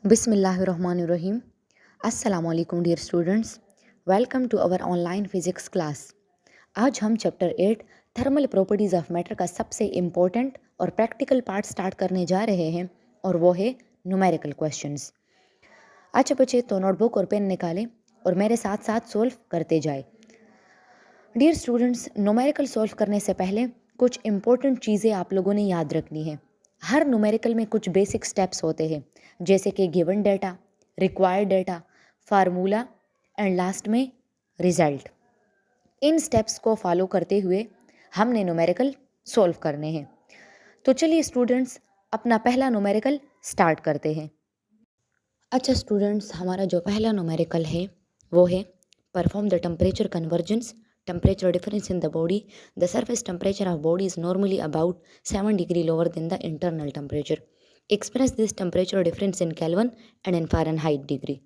बिस्मिल्लाहिर्रहमानिर्रहीम। अस्सलामुअलैकुम dear students, welcome to our online physics class. आज हम chapter 8 thermal properties of matter का सबसे इम्पोर्टेंट और प्रैक्टिकल पार्ट स्टार्ट करने जा रहे हैं और वो है न्यूमेरिकल क्वेश्चंस। अच्छा बच्चे, तो नोटबुक और पेन निकालें और मेरे साथ साथ सोल्व करते जाए। डियर स्टूडेंट्स, न्यूमेरिकल सॉल्व करने से पहले कुछ इम्पोर्टेंट चीज़ें आप लोगों ने याद रखनी है। हर न्यूमेरिकल में कुछ बेसिक स्टेप्स होते हैं, जैसे कि given data, required data, formula and last में रिजल्ट। इन स्टेप्स को फॉलो करते हुए हमने न्यूमेरिकल सॉल्व करने हैं। तो चलिए स्टूडेंट्स, अपना पहला न्यूमेरिकल स्टार्ट करते हैं। अच्छा स्टूडेंट्स, हमारा जो पहला न्यूमेरिकल है वो है perform the temperature convergence temperature difference in the body. The surface temperature of body is normally about 7 degree lower than the internal temperature. Express this temperature difference in Kelvin and in Fahrenheit degree.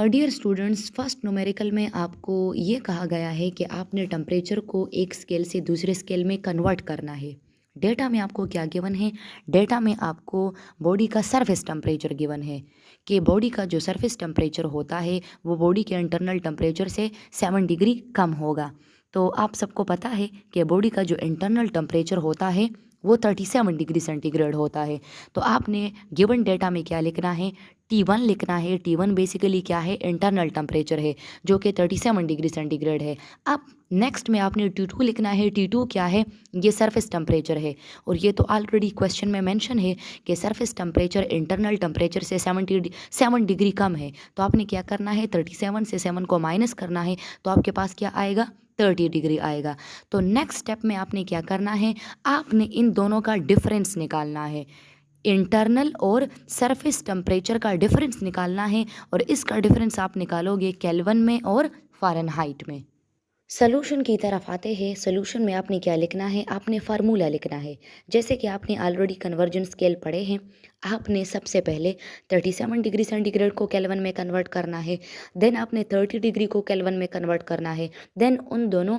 Dear students, first numerical में आपको ये कहा गया है कि आपने temperature को एक स्केल से दूसरे स्केल में कन्वर्ट करना है। डेटा में आपको क्या गिवन है? डेटा में आपको बॉडी का सरफेस टेम्परेचर गिवन है कि बॉडी का जो सरफेस टेम्परेचर होता है वो बॉडी के इंटरनल टेम्परेचर से 7 डिग्री कम होगा। तो आप सबको पता है कि बॉडी का जो इंटरनल टेम्परेचर होता है वो 37 डिग्री सेंटीग्रेड होता है। तो आपने गिवन डेटा में क्या लिखना है? T1 लिखना है। T1 बेसिकली क्या है? इंटरनल टेम्परेचर है जो कि 37 डिग्री सेंटीग्रेड है। अब नेक्स्ट में आपने T2 लिखना है। T2 क्या है? ये सरफेस टेम्परेचर है और ये तो ऑलरेडी क्वेश्चन में मेंशन है कि सरफेस टेम्परेचर इंटरनल टेम्परेचर से 7 डिग्री कम है। तो आपने क्या करना है? 37 से 7 को माइनस करना है, तो आपके पास क्या आएगा? 30 डिग्री आएगा। तो नेक्स्ट स्टेप में आपने क्या करना है? आपने इन दोनों का डिफरेंस निकालना है। इंटरनल और सरफेस टेम्परेचर का डिफरेंस निकालना है और इसका डिफरेंस आप निकालोगे केल्विन में और फ़ारेनहाइट में। सोल्यूशन की तरफ आते हैं। सोल्यूशन में आपने क्या लिखना है? आपने फार्मूला लिखना है। जैसे कि आपने ऑलरेडी कन्वर्जन स्केल पढ़े हैं, आपने सबसे पहले 37 डिग्री सेंटीग्रेड को केल्विन में कन्वर्ट करना है, देन आपने 30 डिग्री को केल्विन में कन्वर्ट करना है, देन उन दोनों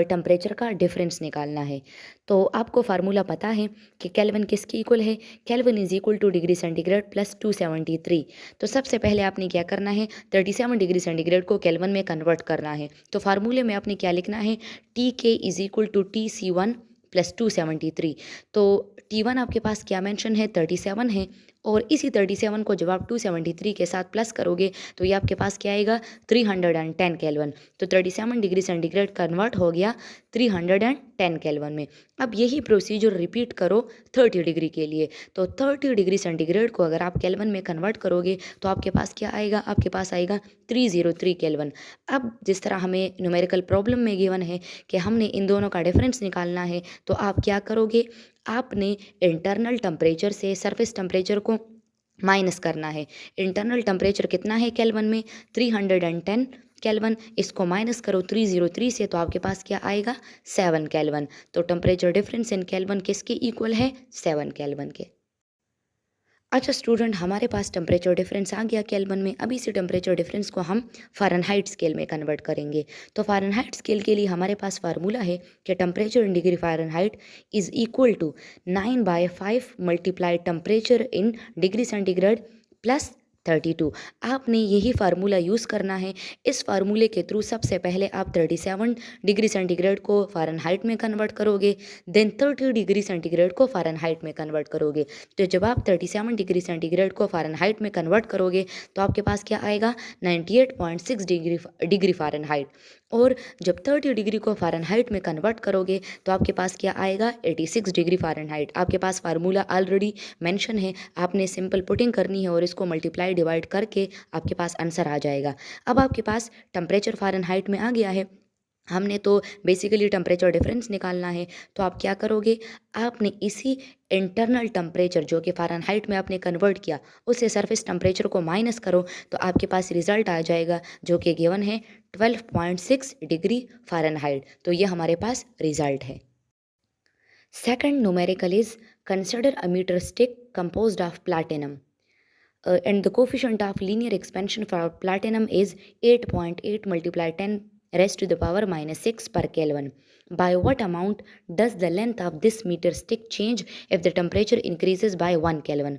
टेम्परेचर का डिफरेंस निकालना है। तो आपको फार्मूला पता है कि केल्विन किसके इक्वल है? Kelvin is equal two degree centigrade plus 273। तो सबसे पहले आपने क्या करना है? 37 डिग्री सेंटीग्रेड को केल्विन में कन्वर्ट करना है। तो फार्मूले में आपने क्या लिखना है? TK is equal to TC1 plus 273। तो T1 आपके पास क्या मेंशन है? 37 है और इसी 37 को जब आप 273 के साथ प्लस करोगे तो ये आपके पास क्या आएगा? 310 केल्विन। तो 37 डिग्री सेंटीग्रेड कन्वर्ट हो गया 310 केल्विन में। अब यही प्रोसीजर रिपीट करो 30 डिग्री के लिए। तो 30 डिग्री सेंटीग्रेड को अगर आप केल्विन में कन्वर्ट करोगे तो आपके पास क्या आएगा? आपके पास आएगा 303 केल्विन। अब जिस तरह हमें न्यूमेरिकल प्रॉब्लम में गिवन है कि हमने इन दोनों का डिफरेंस निकालना है, तो आप क्या करोगे? आपने इंटरनल टेम्परेचर से सरफेस टेम्परेचर को माइनस करना है। इंटरनल टेम्परेचर कितना है केल्विन में? 310 केल्विन। इसको माइनस करो 303 से, तो आपके पास क्या आएगा? 7 केल्विन। तो टेम्परेचर डिफरेंस इन केल्विन किसके इक्वल है? 7 केल्विन के। अच्छा स्टूडेंट, हमारे पास टेम्परेचर डिफरेंस आ गया केल्विन में। अभी इसी टेम्परेचर डिफरेंस को हम फ़ारेनहाइट स्केल में कन्वर्ट करेंगे। तो फ़ारेनहाइट स्केल के लिए हमारे पास फार्मूला है कि temperature in degree Fahrenheit is equal to 9/5 multiply temperature in degree centigrade plus 32। आपने यही फार्मूला यूज़ करना है। इस फार्मूले के थ्रू सबसे पहले आप 37 डिग्री सेंटीग्रेड को फ़ारेनहाइट में कन्वर्ट करोगे, देन 30 डिग्री सेंटीग्रेड को फ़ारेनहाइट में कन्वर्ट करोगे। तो जब आप 37 डिग्री सेंटीग्रेड को फ़ारेनहाइट में कन्वर्ट करोगे तो आपके पास क्या आएगा? 98.6 डिग्री फ़ारेनहाइट। और जब 30 डिग्री को फ़ारेनहाइट में कन्वर्ट करोगे तो आपके पास क्या आएगा? 86 डिग्री फ़ारेनहाइट। आपके पास फार्मूला ऑलरेडी मेंशन है, आपने सिंपल पुटिंग करनी है और इसको मल्टीप्लाई डिवाइड करके आपके पास आंसर आ जाएगा। अब आपके पास टेम्परेचर फ़ारेनहाइट में आ गया है। हमने तो बेसिकली टेम्परेचर डिफरेंस निकालना है। तो आप क्या करोगे? आपने इसी इंटरनल टेम्परेचर जो कि फ़ारेनहाइट में आपने कन्वर्ट किया, उससे सरफेस टेम्परेचर को माइनस करो, तो आपके पास रिजल्ट आ जाएगा जो कि गिवन है 12.6 डिग्री फ़ारेनहाइट। तो ये हमारे पास रिजल्ट है। Second numerical is consider a metre stick composed of platinum and the coefficient of linear expansion for platinum is 8.8 multiplied 10 raised to the power minus 6 per Kelvin. By what amount does the length of this meter stick change if the temperature increases by 1 Kelvin?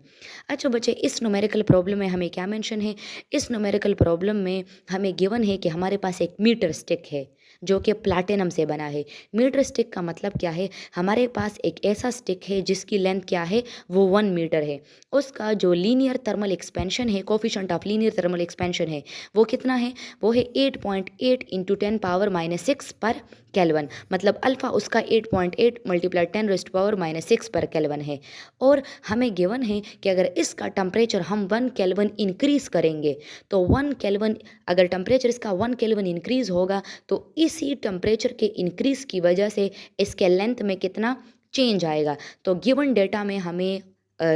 अच्छा बच्चे, इस numerical problem में हमें क्या mention है? इस numerical problem में हमें गिवन है कि हमारे पास एक मीटर स्टिक है जो कि प्लैटिनम से बना है। मीटर स्टिक का मतलब क्या है? हमारे पास एक ऐसा स्टिक है जिसकी लेंथ क्या है? वो 1 मीटर है। उसका जो लीनियर थर्मल एक्सपेंशन है, coefficient of linear thermal expansion है, वो कितना है? वो है 8.8 इंटू 10 पावर माइनस 6 पर केल्विन। मतलब अल्फ़ा उसका 8.8 multiply 10 raised to power minus 6 पर केल्विन है। और हमें गिवन है कि अगर इसका टेम्परेचर हम 1 केल्विन इंक्रीज़ करेंगे तो 1 केल्विन, अगर टेम्परेचर इसका 1 केल्विन इंक्रीज़ होगा तो इसी टेम्परेचर के इंक्रीज़ की वजह से इसके लेंथ में कितना चेंज आएगा। तो गिवन डेटा में हमें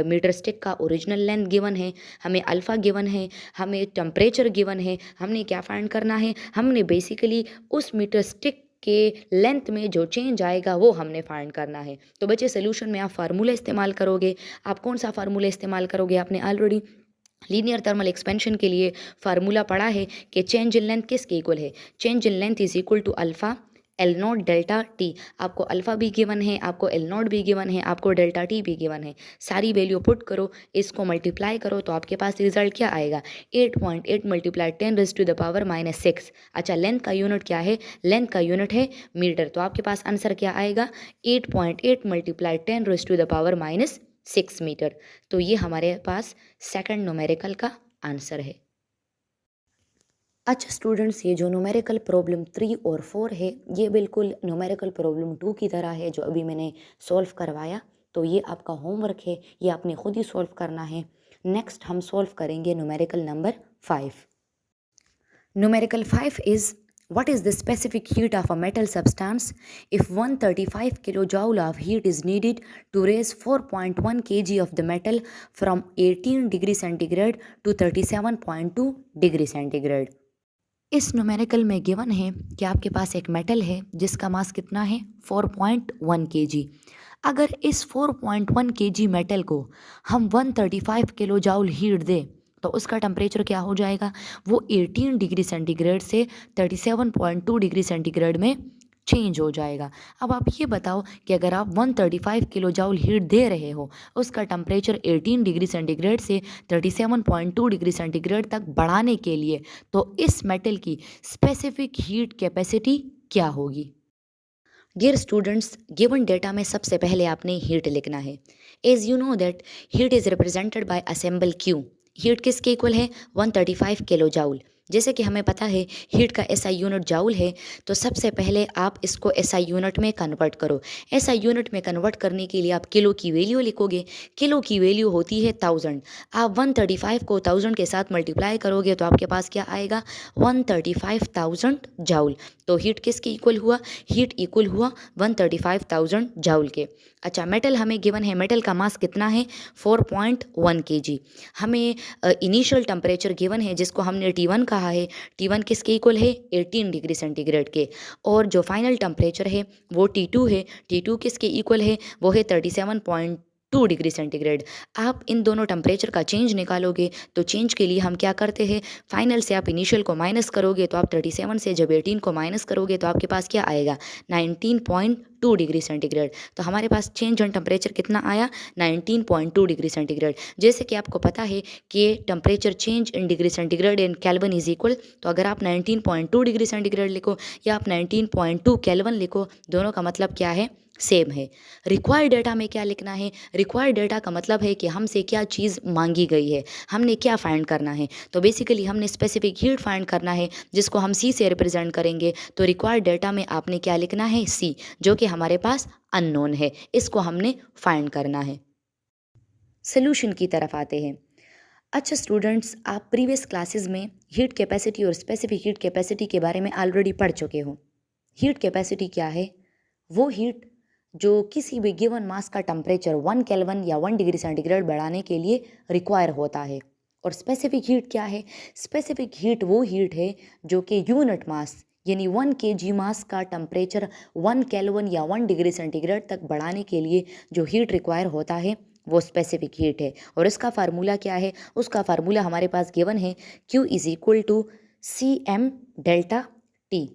मीटर स्टिक का ओरिजिनल लेंथ गिवन है, हमें अल्फ़ा गिवन है, हमें टेम्परेचर गिवन है। हमने क्या फाइंड करना है? हमने बेसिकली उस मीटर स्टिक के लेंथ में जो चेंज आएगा वो हमने फाइंड करना है। तो बच्चे, सोल्यूशन में आप फार्मूला इस्तेमाल करोगे। आप कौन सा फार्मूला इस्तेमाल करोगे? आपने ऑलरेडी लीनियर थर्मल एक्सपेंशन के लिए फार्मूला पढ़ा है कि चेंज इन लेंथ किसके इक्वल है? Change in length is equal to alpha L naught delta T. आपको अल्फ़ा भी गिवन है, आपको एल नॉट भी गिवन है, आपको डेल्टा टी भी गिवन है। सारी वैल्यू पुट करो, इसको मल्टीप्लाई करो तो आपके पास रिजल्ट क्या आएगा? 8.8 multiply 10 raised to the power minus 6। अच्छा, लेंथ का यूनिट क्या है? लेंथ का यूनिट है मीटर। तो आपके पास आंसर क्या आएगा? 8.8 multiply 10 raised to the power minus 6 metre. तो ये हमारे पास सेकंड न्यूमेरिकल का आंसर है। अच्छा स्टूडेंट्स, ये जो न्यूमेरिकल प्रॉब्लम 3 और 4 है, ये बिल्कुल न्यूमेरिकल प्रॉब्लम 2 की तरह है जो अभी मैंने सॉल्व करवाया। तो ये आपका होमवर्क है, ये आपने खुद ही सॉल्व करना है। नेक्स्ट हम सॉल्व करेंगे numerical number 5। Numerical 5 is what is the specific heat of a metal substance if 135 kilojoule of heat is needed to raise 4.1 kg of the metal from 18 degree centigrade to 37.2 degree centigrade। इस numerical में given है कि आपके पास एक metal है जिसका मास कितना है? 4.1 kg। अगर इस 4.1 kg मेटल को हम 135 किलो जाउल हीट दें तो उसका टेम्परेचर क्या हो जाएगा? वो 18 डिग्री सेंटीग्रेड से 37.2 डिग्री सेंटीग्रेड में चेंज हो जाएगा। अब आप ये बताओ कि अगर आप 135 किलो जाउल हीट दे रहे हो, उसका टेम्परेचर 18 डिग्री सेंटीग्रेड से 37.2 डिग्री सेंटीग्रेड तक बढ़ाने के लिए तो इस मेटल की स्पेसिफिक हीट कैपेसिटी क्या होगी? डियर स्टूडेंट्स, गिवन डेटा में सबसे पहले आपने हीट लिखना है। As you know that heat is represented by a symbol Q. Heat किसके इक्वल है? 135 किलो जाउल। जैसे कि हमें पता है हीट का एसआई यूनिट जाउल है, तो सबसे पहले आप इसको एसआई यूनिट में कन्वर्ट करो। एसआई यूनिट में कन्वर्ट करने के लिए आप किलो की वैल्यू लिखोगे। किलो की वैल्यू होती है 1000। आप 135 को 1000 के साथ मल्टीप्लाई करोगे तो आपके पास क्या आएगा? 135,000 जाउल। तो हीट किसके इक्वल हुआ? हीट इक्वल हुआ 135,000 जाउल के। अच्छा, मेटल हमें गिवन है, मेटल का मास कितना है? 4.1 kg। हमें इनिशियल टेम्परेचर गिवन है जिसको हमने T1 कहा है। T1 किसके इक्वल है? 18 डिग्री सेंटीग्रेड के। और जो फाइनल टेम्परेचर है वो T2 है। T2 किसके इक्वल है? वो है 37.2 डिग्री सेंटीग्रेड। आप इन दोनों टेम्परेचर का चेंज निकालोगे तो चेंज के लिए हम क्या करते हैं? फाइनल से आप इनिशियल को माइनस करोगे तो आप 37 से जब 18 को माइनस करोगे तो आपके पास क्या आएगा? 19.2 डिग्री सेंटीग्रेड। तो हमारे पास चेंज इन टेम्परेचर कितना आया? 19.2 डिग्री सेंटीग्रेड। जैसे कि आपको पता है कि temperature change in degree centigrade in kelvin is equal, तो अगर आप 19.2 डिग्री सेंटीग्रेड लिखो या आप 19.2 केल्विन लिखो, दोनों का मतलब क्या है? सेम है। रिक्वायर्ड डेटा में क्या लिखना है? रिक्वायर्ड डेटा का मतलब है कि हमसे क्या चीज़ मांगी गई है, हमने क्या फाइंड करना है। तो बेसिकली हमने स्पेसिफिक हीट फाइंड करना है जिसको हम सी से रिप्रेजेंट करेंगे। तो रिक्वायर्ड डेटा में आपने क्या लिखना है? सी, जो कि हमारे पास अननोन है, इसको हमने फाइंड करना है। सोल्यूशन की तरफ आते हैं। अच्छा स्टूडेंट्स, आप प्रीवियस क्लासेस में हीट कैपेसिटी और स्पेसिफिक हीट कैपेसिटी के बारे में ऑलरेडी पढ़ चुके हो। हीट कैपेसिटी क्या है? वो हीट जो किसी भी गिवन मास का टेम्परेचर 1 केल्विन या 1 डिग्री सेंटीग्रेड बढ़ाने के लिए रिक्वायर होता है। और स्पेसिफिक हीट क्या है? स्पेसिफिक हीट वो हीट है जो कि यूनिट मास यानी 1 kg मास का टेम्परेचर 1 केल्विन या 1 डिग्री सेंटीग्रेड तक बढ़ाने के लिए जो हीट रिक्वायर होता है वो स्पेसिफिक हीट है। और इसका फार्मूला क्या है? उसका फार्मूला हमारे पास गिवन है, Q is equal to C M delta T.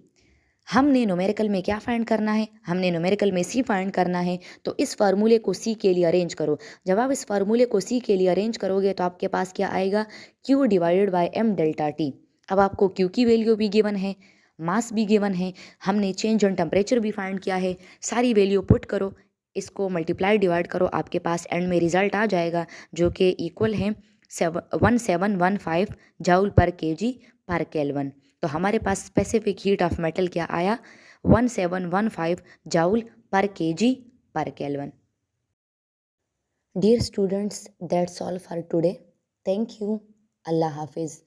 हमने न्यूमेरिकल में क्या फाइंड करना है, हमने न्यूमेरिकल में सी फाइंड करना है। तो इस फार्मूले को सी के लिए अरेंज करो। जब आप इस फार्मूले को सी के लिए अरेंज करोगे तो आपके पास क्या आएगा, Q divided by M delta T. अब आपको क्यू की वैल्यू भी गिवन है, मास भी गिवन है, हमने चेंज ऑन टेम्परेचर भी फाइंड किया है। सारी वैल्यू पुट करो, इसको मल्टीप्लाई डिवाइड करो, आपके पास एंड में रिजल्ट आ जाएगा जो कि इक्वल है 1715 joule per kg per Kelvin. तो हमारे पास स्पेसिफिक हीट ऑफ मेटल क्या आया, 1715 joule per kg per Kelvin. Dear students, that's all for today. Thank you. Allah हाफिज़।